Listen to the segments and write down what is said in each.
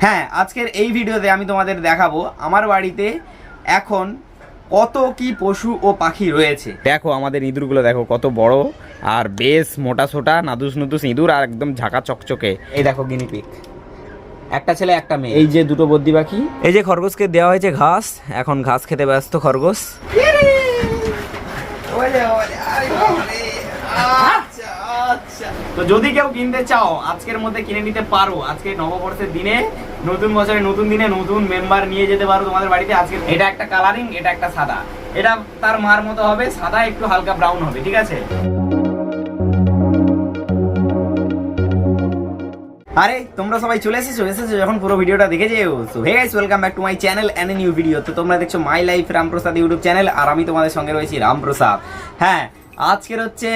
হ্যাঁ, আজকের এই ভিডিওতে আমি তোমাদের দেখাবো আমার বাড়িতে এখন কত কি পশু ও পাখি রয়েছে। দেখো আমাদের ইঁদুরগুলো দেখো কত বড় আর বেশ মোটা সোটা নাদুস নুদুস ইঁদুর আর একদম ঝাঁকা চকচকে। এই দেখো গিনিপিগ, একটা ছেলে একটা মেয়ে। এই যে দুটো বদ্দি পাখি, এই যে খরগোশকে দেওয়া হয়েছে ঘাস, এখন ঘাস খেতে ব্যস্ত খরগোশ। তো যদি কেউ কিনতে চাও আজকের মধ্যে কিনে নিতে পারো। আজকে নববর্ষের দিনে, নতুন বছরে নতুন দিনে নতুন মেম্বার নিয়ে যেতে পারো তোমাদের বাড়িতে। আজকে এটা একটা কালারিং, এটা একটা সাদা, এটা তার মার মতো হবে, সাদা একটু হালকা ব্রাউন হবে, ঠিক আছে। আরে তোমরা সবাই চলে এসেছো যখন পুরো ভিডিওটা দেখে যেও। So hey guys, welcome back to my channel and a new video. তো তোমরা দেখছো my life Ramprasad YouTube channel, আর আমি তোমাদের সঙ্গে রয়েছি রামপ্রসাদ। হ্যাঁ, আজকের হচ্ছে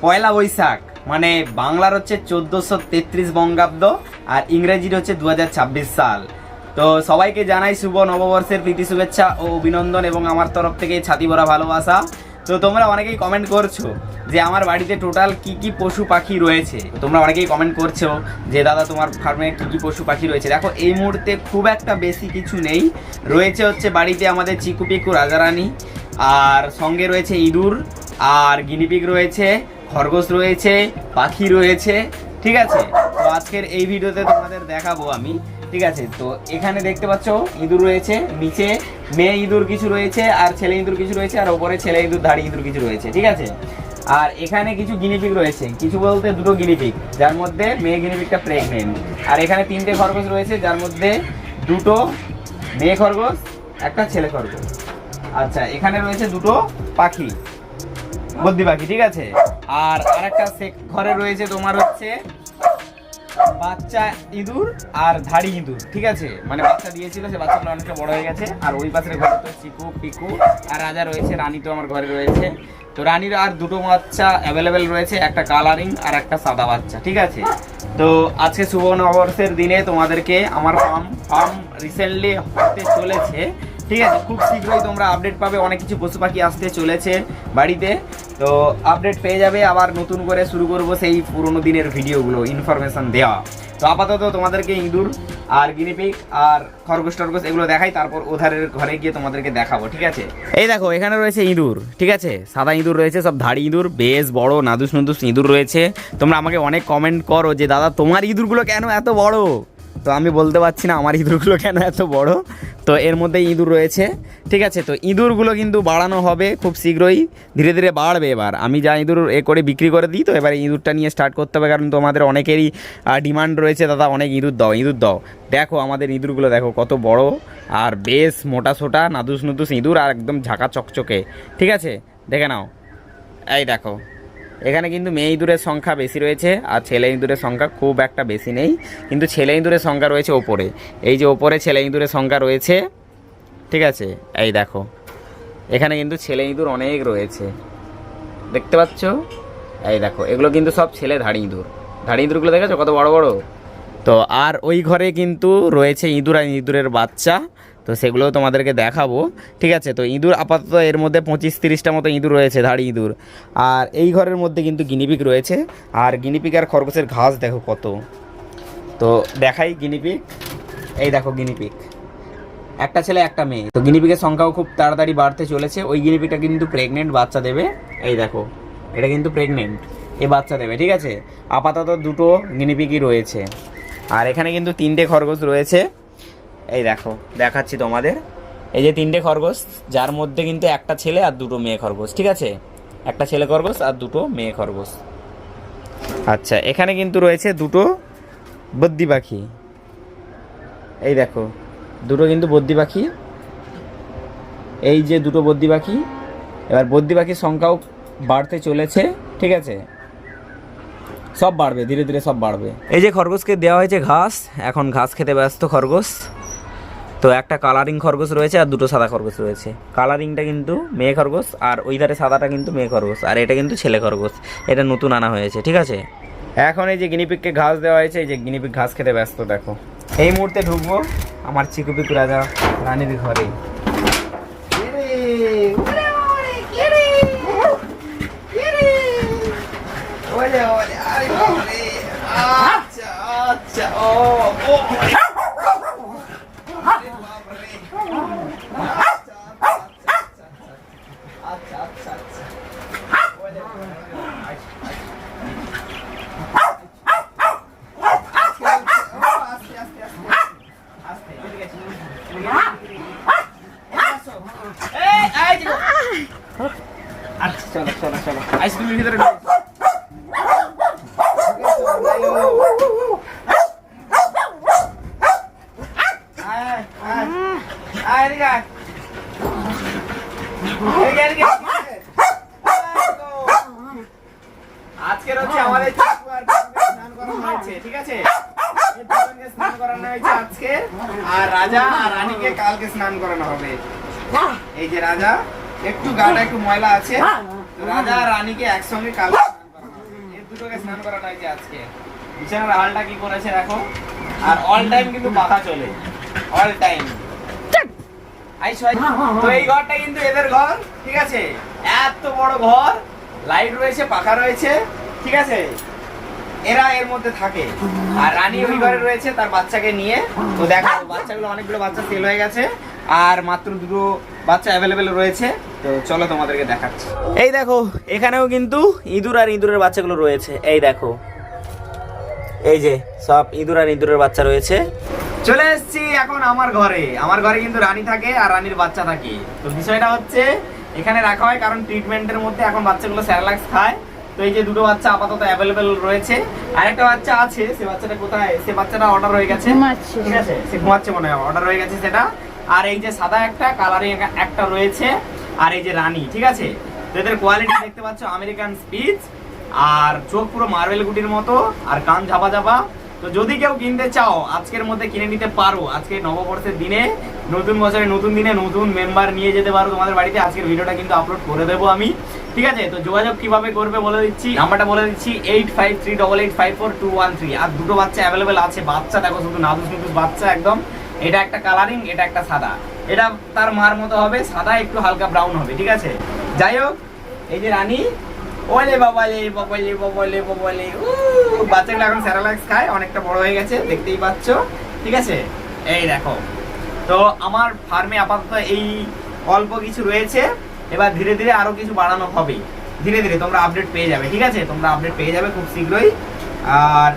পয়লা বৈশাখ, মানে বাংলার হচ্ছে 1433 বঙ্গাব্দ আর ইংরেজির হচ্ছে 2026 সাল। তো সবাইকে জানাই শুভ নববর্ষের প্রীতি শুভেচ্ছা ও অভিনন্দন এবং আমার তরফ থেকে ছাতি ভরা ভালোবাসা। তো তোমরা অনেকেই কমেন্ট করছো যে আমার বাড়িতে টোটাল কি কি পশু পাখি রয়েছে। তোমরা অনেকেই কমেন্ট করছো যে দাদা তোমার ফার্মে কি কি পশু পাখি রয়েছে। দেখো এই মুহূর্তে খুব একটা বেশি কিছু নেই, রয়েছে হচ্ছে বাড়িতে আমাদের চিকু পিকু রাজারানী, আর সঙ্গে রয়েছে ইঁদুর আর গিনিপিগ রয়েছে, খরগোশ রয়েছে, পাখি রয়েছে, ঠিক আছে। তো আজকের এই ভিডিওতে তোমাদের দেখাবো আমি, ঠিক আছে। তো এখানে দেখতে পাচ্ছ ইঁদুর রয়েছে, নিচে মেয়ে ইঁদুর কিছু রয়েছে আর ছেলে ইঁদুর কিছু রয়েছে, আর ওপরে ছেলে ইঁদুর ধাড়ি ইঁদুর কিছু রয়েছে, ঠিক আছে। আর এখানে কিছু গিনিপিগ রয়েছে, কিছু বলতে দুটো গিনিপিগ, যার মধ্যে মেয়ে গিনিপিগটা প্রেগনেন্ট। আর এখানে তিনটে খরগোশ রয়েছে, যার মধ্যে দুটো মেয়ে খরগোশ, একটা ছেলে খরগোশ। আচ্ছা, এখানে রয়েছে দুটো পাখি, বদ্দি পাখি, ঠিক আছে। আর আরেকটা ঘরে রয়েছে তোমার হচ্ছে বাচ্চা ইঁদুর আর ধাড়ি ইঁদুর, ঠিক আছে। মানে বাচ্চা দিয়েছিল, সে বাচ্চাগুলো অনেকটা বড় হয়ে গেছে। আর ওই পাশের ঘরে তো চিকু পিকু আর রাজা রয়েছে, রানী তো আমার ঘরে রয়েছে। তো রানীর আর দুটো বাচ্চা অ্যাভেলেবেল রয়েছে, একটা কালারিং আর একটা সাদা বাচ্চা, ঠিক আছে। তো আজকে শুভ নববর্ষের দিনে তোমাদেরকে আমার ফার্ম রিসেন্টলি হতে চলেছে, ঠিক আছে। খুব শীঘ্রই তোমরা আপডেট পাবে, অনেক কিছু পশু পাখি আসতে চলেছে বাড়িতে। তো আপডেট পেয়ে যাবে, আবার নতুন করে শুরু করব সেই পুরোনো দিনের ভিডিওগুলো, ইনফরমেশন দেওয়া। তো আপাতত তোমাদেরকে ইঁদুর আর গিনিপিগ আর খরগোশ টরগোশ এগুলো দেখাই, তারপর ওধারের ঘরে গিয়ে তোমাদেরকে দেখাবো, ঠিক আছে। এই দেখো এখানে রয়েছে ইঁদুর, ঠিক আছে, সাদা ইঁদুর রয়েছে, সব ধাড়ি ইঁদুর, বেশ বড় নাদুস নুদুস ইঁদুর রয়েছে। তোমরা আমাকে অনেক কমেন্ট করো যে দাদা তোমার ইঁদুরগুলো কেন এত বড়। তো আমি বলতে পারছি না আমার ইঁদুরগুলো কেন এত বড়। তো এর মধ্যে ইঁদুর রয়েছে, ঠিক আছে। তো ইঁদুরগুলো কিন্তু বাড়ানো হবে খুব শীঘ্রই, ধীরে ধীরে বাড়বে। এবার আমি যা ইঁদুর করে বিক্রি করে দিই, তো এবারে ইঁদুরটা নিয়ে স্টার্ট করতে হবে, কারণ তোমাদের অনেকেরই ডিমান্ড রয়েছে দাদা অনেক ইঁদুর দাও ইঁদুর দাও। দেখো আমাদের ইঁদুরগুলো দেখো কত বড় আর বেশ মোটা সোটা নাদুস নুদুস ইঁদুর আর একদম ঝাঁকা চকচকে, ঠিক আছে। দেখে নাও, এই দেখো এখানে কিন্তু মেয়ে ইঁদুরের সংখ্যা বেশি রয়েছে আর ছেলে ইঁদুরের সংখ্যা খুব একটা বেশি নেই, কিন্তু ছেলে ইঁদুরের সংখ্যা রয়েছে ওপরে। এই যে ওপরে ছেলে ইঁদুরের সংখ্যা রয়েছে, ঠিক আছে। এই দেখো এখানে কিন্তু ছেলে ইঁদুর অনেক রয়েছে, দেখতে পাচ্ছ। এই দেখো এগুলো কিন্তু সব ছেলে ধাড়ি ইঁদুরগুলো দেখেছো কত বড় বড়। তো আর ওই ঘরে কিন্তু রয়েছে ইঁদুর আর ইঁদুরের বাচ্চা, তো সেগুলোও তোমাদেরকে দেখাবো, ঠিক আছে। তো ইঁদুর আপাতত এর মধ্যে 25-30টা মতো ইঁদুর রয়েছে, ধাড়ি ইঁদুর। আর এই ঘরের মধ্যে কিন্তু গিনিপিগ রয়েছে, আর গিনিপিগ আর খরগোশের ঘাস দেখো কত। তো দেখাই গিনিপিগ, এই দেখো গিনিপিগ, একটা ছেলে একটা মেয়ে। তো গিনিপিগের সংখ্যাও খুব তাড়াতাড়ি বাড়তে চলেছে। ওই গিনিপিগটা কিন্তু প্রেগনেন্ট, বাচ্চা দেবে। এই দেখো এটা কিন্তু প্রেগনেন্ট, এ বাচ্চা দেবে, ঠিক আছে। আপাতত দুটো গিনিপিগই রয়েছে। আর এখানে কিন্তু তিনটে খরগোশ রয়েছে, এই দেখো দেখাচ্ছি তোমাদের। এই যে তিনটে খরগোশ, যার মধ্যে কিন্তু একটা ছেলে আর দুটো মেয়ে খরগোশ, ঠিক আছে। একটা ছেলে খরগোশ আর দুটো মেয়ে খরগোশ। আচ্ছা, এখানে কিন্তু রয়েছে দুটো বদ্দি পাখি, এই দেখো দুটো কিন্তু বদ্দি পাখি, এই যে দুটো বদ্দি পাখি। এবার বদ্দি পাখির সংখ্যাও বাড়তে চলেছে, ঠিক আছে। সব বাড়বে, ধীরে ধীরে সব বাড়বে। এই যে খরগোশকে দেওয়া হয়েছে ঘাস, এখন ঘাস খেতে ব্যস্ত খরগোশ। তো একটা কালারিং খরগোশ রয়েছে আর দুটো সাদা খরগোশ রয়েছে। কালারিংটা কিন্তু মেয়ে খরগোশ আর ওই ধারে সাদাটা কিন্তু মেয়ে খরগোশ, আর এটা কিন্তু ছেলে খরগোশ, এটা নতুন আনা হয়েছে, ঠিক আছে। এখন এই যে গিনিপিগকে ঘাস দেওয়া হয়েছে, এই যে গিনিপিগ ঘাস খেতে ব্যস্ত। দেখো এই মুহূর্তে ঢুকবো আমার চিকু পিকু রাজা রানীর ঘরে। আচ্ছা আচ্ছা, ও চলো চলো চলো আইসক্রিমের ভিতরে ঢুকো। আয় আয় আয় এদিকে আয়। এদিকে, এদিকে। আজকের হচ্ছে আমাদের চিকু আর কাকুকে স্নান করানো হয়েছে, ঠিক আছে? এই দুজনকে স্নান করানো হয়েছে আজকে, আর রাজা আর রানীকে কালকে স্নান করানো হবে। এই যে রাজা, একটু গাটা একটু ময়লা আছে, তো রাজা আর রানীকে একসঙ্গে কালকে স্নান করানো হবে। এই দুটোকে স্নান করানো হয়েছে আজকে। বিছানার হালটা কি করেছে দেখো, আর অল টাইম কিন্তু পাখা চলে, অল টাইম। তো এই ঘরটা কিন্তু এদের ঘর, ঠিক আছে? এত বড় ঘর, লাইট রয়েছে, পাখা রয়েছে, ঠিক আছে? এরা এর মধ্যে থাকে। আর রানী ওই ঘরে রয়েছে তার বাচ্চাকে নিয়ে। তো দেখো বাচ্চাগুলো, অনেকগুলো বাচ্চা সেল হয়ে গেছে, আর মাত্র দুটো বাচ্চা অ্যাভেলেবেল রয়েছে। তো চলো তোমাদেরকে দেখাচ্ছি। এই দেখো এখানেও কিন্তু ইঁদুর আর ইঁদুরের বাচ্চাগুলো রয়েছে। এই দেখো, এই যে সব ইঁদুর আর ইঁদুরের বাচ্চা রয়েছে। চলে এসেছি এখন আমার ঘরে। আমার ঘরে কিন্তু রানী থাকে আর রানীর বাচ্চা থাকে। তো বিষয়টা হচ্ছে এখানে রাখা হয় কারণ ট্রিটমেন্টের মধ্যে এখন বাচ্চাগুলো স্যারেলাক্স খায়। তো এই যে দুটো বাচ্চা আপাতত অ্যাভেলেবেল রয়েছে, আর একটা বাচ্চা আছে, সে বাচ্চাটা কোথায়? সে বাচ্চাটা অর্ডার হয়ে গেছে, ঠিক আছে? সে ঘুমাচ্ছে মনে হয়, অর্ডার হয়ে গেছে সেটা। আর এই যে সাদা একটা, কালারিং একটা রয়েছে, আর এই যে রানী, ঠিক আছে? তো এদের কোয়ালিটি দেখতে পাচ্ছ আমেরিকান স্পিচ, আর চোখ পুরো মার্বেল গুটির মতো, আর কান ঝাপা ঝাপা। তো যদি কেউ কিনতে চাও আজকের মধ্যে কিনে নিতে পারো। আজকে নববর্ষের দিনে, নতুন বছরের নতুন দিনে নতুন মেম্বার নিয়ে যেতে পারো তোমাদের বাড়িতে। আজকের ভিডিওটা কিন্তু আপলোড করে দেবো আমি, ঠিক আছে? তো যোগাযোগ কিভাবে করবে বলে দিচ্ছি, নাম্বারটা বলে দিচ্ছি 8538854213। আর দুটো বাচ্চা অ্যাভেলেবেল আছে। বাচ্চা দেখো শুধু নাদুস নুদুস বাচ্চা একদম। এটা একটা কালারিং, এটা একটা সাদা। এটা তার মার মতো হবে, সাদা একটু হালকা ব্রাউন হবে, ঠিক আছে? যাই হোক, এই যে রানী, ওলে বাবালে বাবালে বাবালে বাবালে, বাচ্চাগুলো এখন স্যারেলাক্স খায়, অনেকটা বড় হয়ে গেছে, দেখতেই পাচ্ছ, ঠিক আছে? এই দেখো, তো আমার ফার্মে আপাতত এই অল্প কিছু রয়েছে। এবার ধীরে ধীরে আরো কিছু বাড়ানো হবে, ধীরে ধীরে তোমরা আপডেট পেয়ে যাবে, ঠিক আছে? তোমরা আপডেট পেয়ে যাবে খুব শীঘ্রই। আর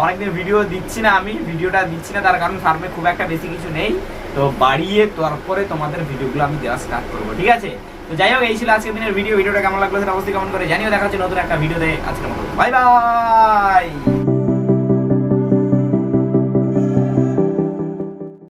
অনেকদিন ভিডিও দিচ্ছি না, আমি ভিডিওটা দিচ্ছি না তার কারণ ফার্মে খুব একটা বেশি কিছু নেই। তো বাড়িয়ে তারপরে তোমাদের ভিডিওগুলো আমি দেওয়া স্টার্ট করবো, ঠিক আছে? তো যাই হোক, এই ছিল আজকের দিনের ভিডিওটা কেমন লাগলো সেটা অবশ্যই কমেন্ট করে জানিও। দেখা হচ্ছে নতুন একটা ভিডিওতে। আজকের মতো বাই বাই।